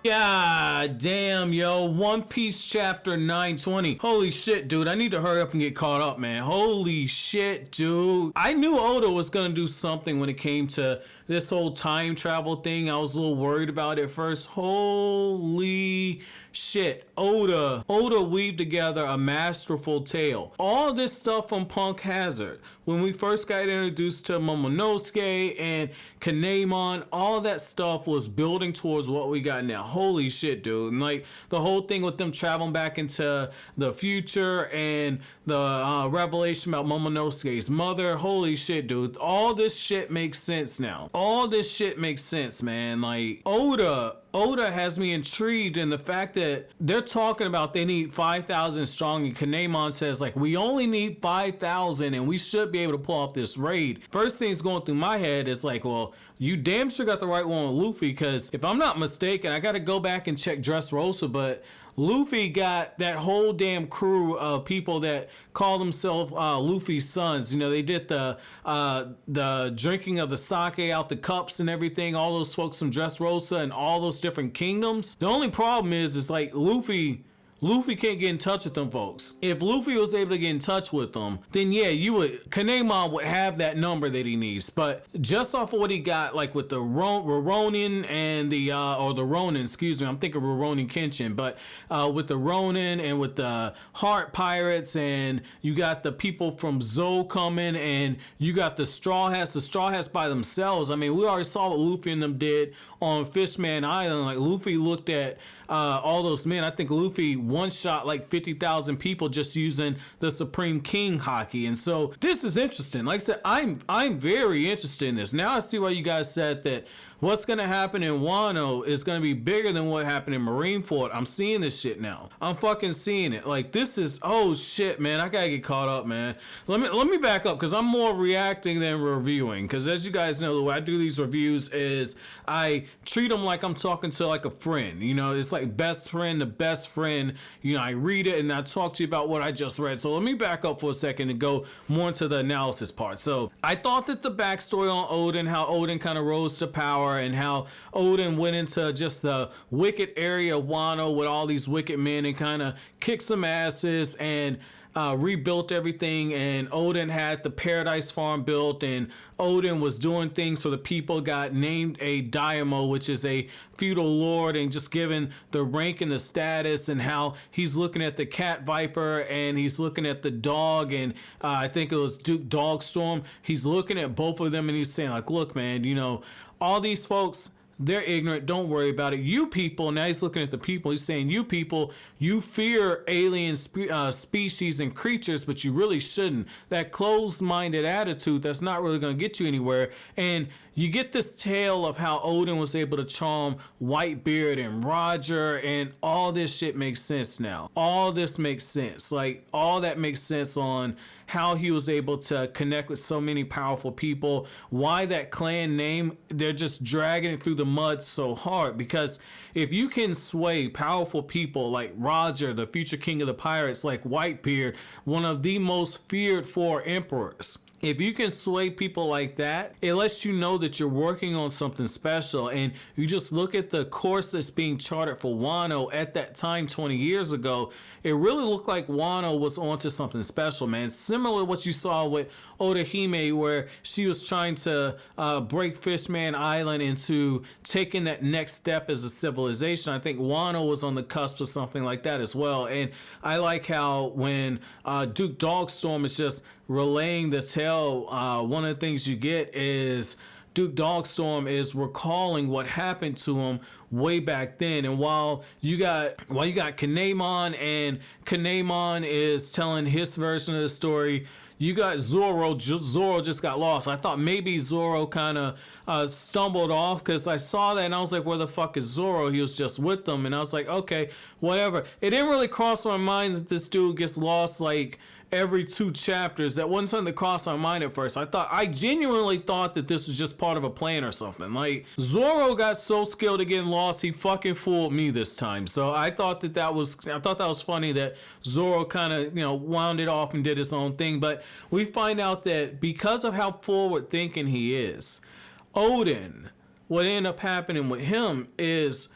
God damn, yo. One Piece chapter 920. Holy shit, dude. I need to hurry up and get caught up, man. Holy shit, dude. I knew Oda was gonna do something when it came to this whole time travel thing. I was a little worried about it first. Holy shit. Oda weaved together a masterful tale. All this stuff from Punk Hazard, when we first got introduced to Momonosuke and Kinemon, all that stuff was building towards what we got now. Holy shit, dude. And like the whole thing with them traveling back into the future and the revelation about Momonosuke's mother. Holy shit, dude. All this shit makes sense now. All this shit makes sense, man. Like Oda has me intrigued in the fact that they're talking about they need 5,000 strong, and Kinemon says like we only need 5,000 and we should be able to pull off this raid. First thing's going through my head is like, well, you damn sure got the right one with Luffy, because if I'm not mistaken, I got to go back and check Dressrosa, but Luffy got that whole damn crew of people that call themselves Luffy's sons. You know, they did the drinking of the sake out the cups and everything. All those folks from Dressrosa and all those different kingdoms. The only problem is like Luffy can't get in touch with them folks. If Luffy was able to get in touch with them, then yeah, Kinemon would have that number that he needs. But just off of what he got, like with the Ronin and the Ronin, excuse me, I'm thinking Rurouni Kenshin, but with the Ronin and with the Heart Pirates, and you got the people from Zou coming, and you got the Straw Hats by themselves. I mean, we already saw what Luffy and them did on Fishman Island. Like Luffy looked at all those men. I think Luffy one shot like 50,000 people just using the Supreme King Haki. And so this is interesting. Like I said, I'm very interested in this. Now I see why you guys said that what's going to happen in Wano is going to be bigger than what happened in Marineford. I'm seeing this shit now. I'm fucking seeing it. Like this is, oh shit, man. I got to get caught up, man. Let me back up, because I'm more reacting than reviewing. Because as you guys know, the way I do these reviews is I treat them like I'm talking to like a friend. You know, it's like best friend to best friend. You know, I read it and I talk to you about what I just read. So let me back up for a second and go more into the analysis part. So I thought that the backstory on Oden, how Oden kind of rose to power, and how Oden went into just the wicked area of Wano with all these wicked men and kind of kicked some asses and rebuilt everything, and Oden had the Paradise Farm built, and Oden was doing things so the people got named a Daimyo, which is a feudal lord, and just given the rank and the status, and how he's looking at the Cat Viper and he's looking at the dog, and I think it was Duke Dogstorm. He's looking at both of them and he's saying like, look man, you know, all these folks, they're ignorant. Don't worry about it. You people, now he's looking at the people. He's saying, you people, you fear alien species and creatures, but you really shouldn't. That closed-minded attitude, that's not really going to get you anywhere. And you get this tale of how Oden was able to charm Whitebeard and Roger, and all this shit makes sense now. All this makes sense. Like, all that makes sense on how he was able to connect with so many powerful people, why that clan name, they're just dragging it through the mud so hard. Because if you can sway powerful people like Roger, the future king of the pirates, like Whitebeard, one of the most feared four emperors, if you can sway people like that, it lets you know that you're working on something special. And you just look at the course that's being charted for Wano at that time 20 years ago, it really looked like Wano was onto something special, man. Similar to what you saw with Orihime, where she was trying to break Fishman Island into taking that next step as a civilization. I think Wano was on the cusp of something like that as well. And I like how when Duke Dogstorm is just relaying the tale, one of the things you get is Duke Dogstorm is recalling what happened to him way back then. And while you got Kinemon, and Kinemon is telling his version of the story, you got Zoro just got lost. I thought maybe Zoro kind of stumbled off, because I saw that and I was like, where the fuck is Zoro? He was just with them. And I was like, okay, whatever. It didn't really cross my mind that this dude gets lost like every 2 chapters. That wasn't something that crossed my mind at first. I genuinely thought that this was just part of a plan or something. Like, Zoro got so skilled at getting lost, he fucking fooled me this time. So I thought that was funny that Zoro kind of, you know, wound it off and did his own thing. But we find out that because of how forward thinking he is, Oden, what ended up happening with him is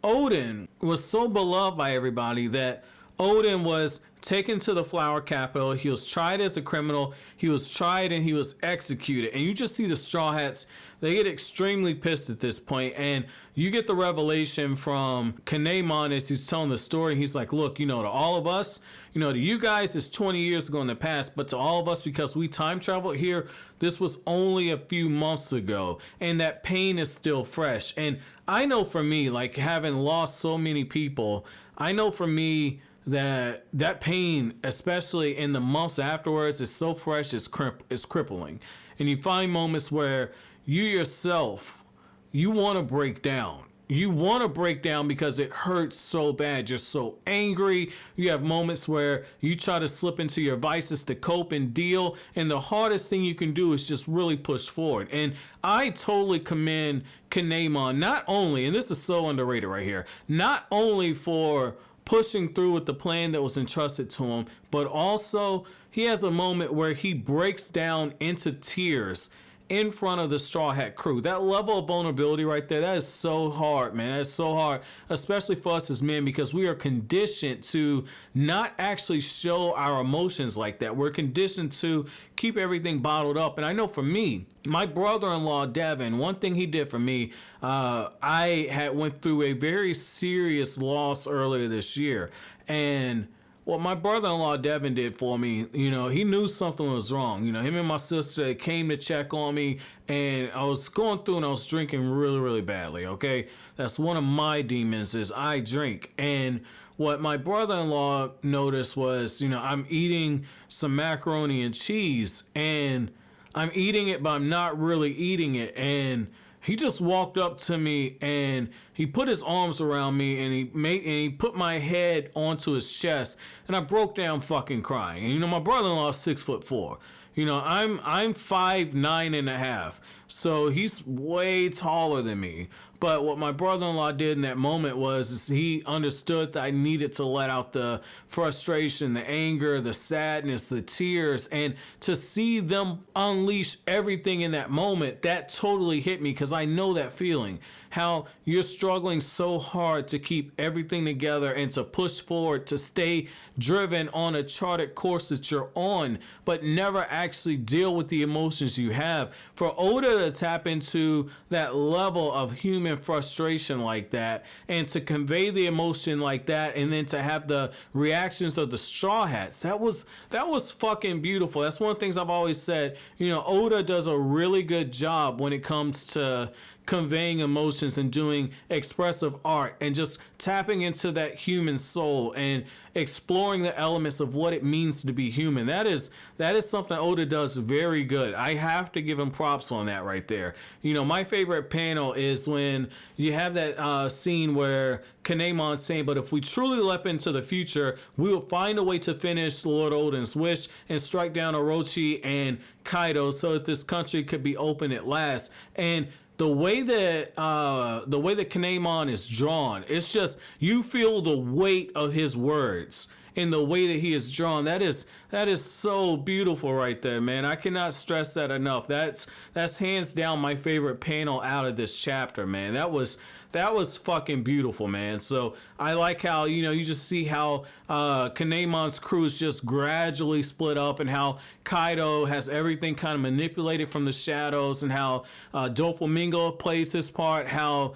Oden was so beloved by everybody that Oden was taken to the flower capital. He was tried as a criminal. He was tried and he was executed. And you just see the Straw Hats, they get extremely pissed at this point. And you get the revelation from Kinemon as he's telling the story. He's like, look, to all of us, to you guys, it's 20 years ago in the past. But to all of us, because we time traveled here, this was only a few months ago. And that pain is still fresh. And I know for me, like having lost so many people, I know for me, that pain, especially in the months afterwards, is so fresh, it's crippling. And you find moments where you yourself, you want to break down. You want to break down because it hurts so bad. You're so angry. You have moments where you try to slip into your vices to cope and deal. And the hardest thing you can do is just really push forward. And I totally commend Kinemon, not only, and this is so underrated right here, not only for pushing through with the plan that was entrusted to him, but also he has a moment where he breaks down into tears in front of the Straw Hat crew. That level of vulnerability right there, that is so hard, man. That's so hard, especially for us as men, because we are conditioned to not actually show our emotions like that. We're conditioned to keep everything bottled up. And I know for me, my brother-in-law, Devin, one thing he did for me, I had went through a very serious loss earlier this year. And what my brother-in-law Devin did for me, he knew something was wrong. Him and my sister came to check on me, and I was going through and I was drinking really, really badly, okay? That's one of my demons, is I drink. And what my brother-in-law noticed was, I'm eating some macaroni and cheese, and I'm eating it, but I'm not really eating it. And he just walked up to me and he put his arms around me and he put my head onto his chest, and I broke down fucking crying. And my brother-in-law is 6'4". I'm 5'9.5", so he's way taller than me. But what my brother-in-law did in that moment was he understood that I needed to let out the frustration, the anger, the sadness, the tears, and to see them unleash everything in that moment, that totally hit me, because I know that feeling. How you're struggling so hard to keep everything together and to push forward, to stay driven on a charted course that you're on, but never actually deal with the emotions you have. For Oda to tap into that level of human frustration like that, and to convey the emotion like that, and then to have the reactions of the Straw Hats, that was fucking beautiful. That's one of the things I've always said. Oda does a really good job when it comes to conveying emotions and doing expressive art and just tapping into that human soul and exploring the elements of what it means to be human. That is something Oda does very good. I have to give him props on that right there. My favorite panel is when you have that scene where Kinemon's saying, but if we truly leap into the future, we will find a way to finish Lord Oden's wish and strike down Orochi and Kaido so that this country could be open at last. And the way that Kinemon is drawn, it's just, you feel the weight of his words in the way that he is drawn. That is so beautiful right there, man. I cannot stress that enough. That's hands down my favorite panel out of this chapter, man. That was fucking beautiful, man. So I like how, you just see how Kinemon's crew is just gradually split up, and how Kaido has everything kind of manipulated from the shadows, and how Doflamingo plays his part, how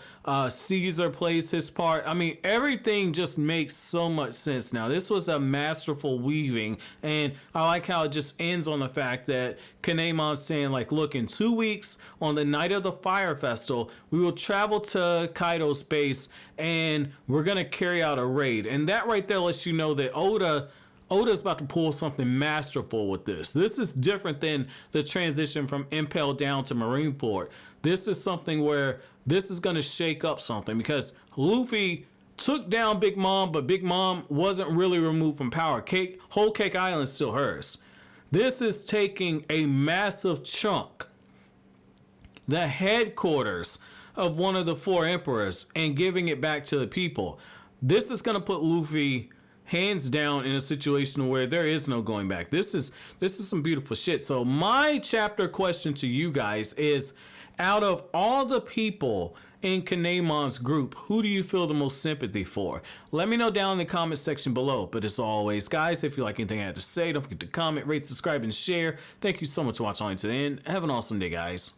Caesar plays his part. I mean, everything just makes so much sense now. This was a masterful weaving, and I like how it just ends on the fact that Kinemon's saying, like, look, in 2 weeks, on the night of the Fire Festival, we will travel to Kaido's base, and we're going to carry out a raid. And that right there lets you know that Oda's about to pull something masterful with this. This is different than the transition from Impel Down to Marineford. This is something where this is going to shake up something, because Luffy took down Big Mom, but Big Mom wasn't really removed from power. Whole Cake Island's still hers. This is taking a massive chunk, the headquarters of one of the four emperors, and giving it back to the people. This is going to put Luffy hands down in a situation where there is no going back. This is some beautiful shit. So my chapter question to you guys is, out of all the people in Kanemon's group, who do you feel the most sympathy for? Let me know down in the comment section below. But as always, guys, if you like anything I had to say, don't forget to comment, rate, subscribe, and share. Thank you so much for watching all the way to the end. Have an awesome day, guys.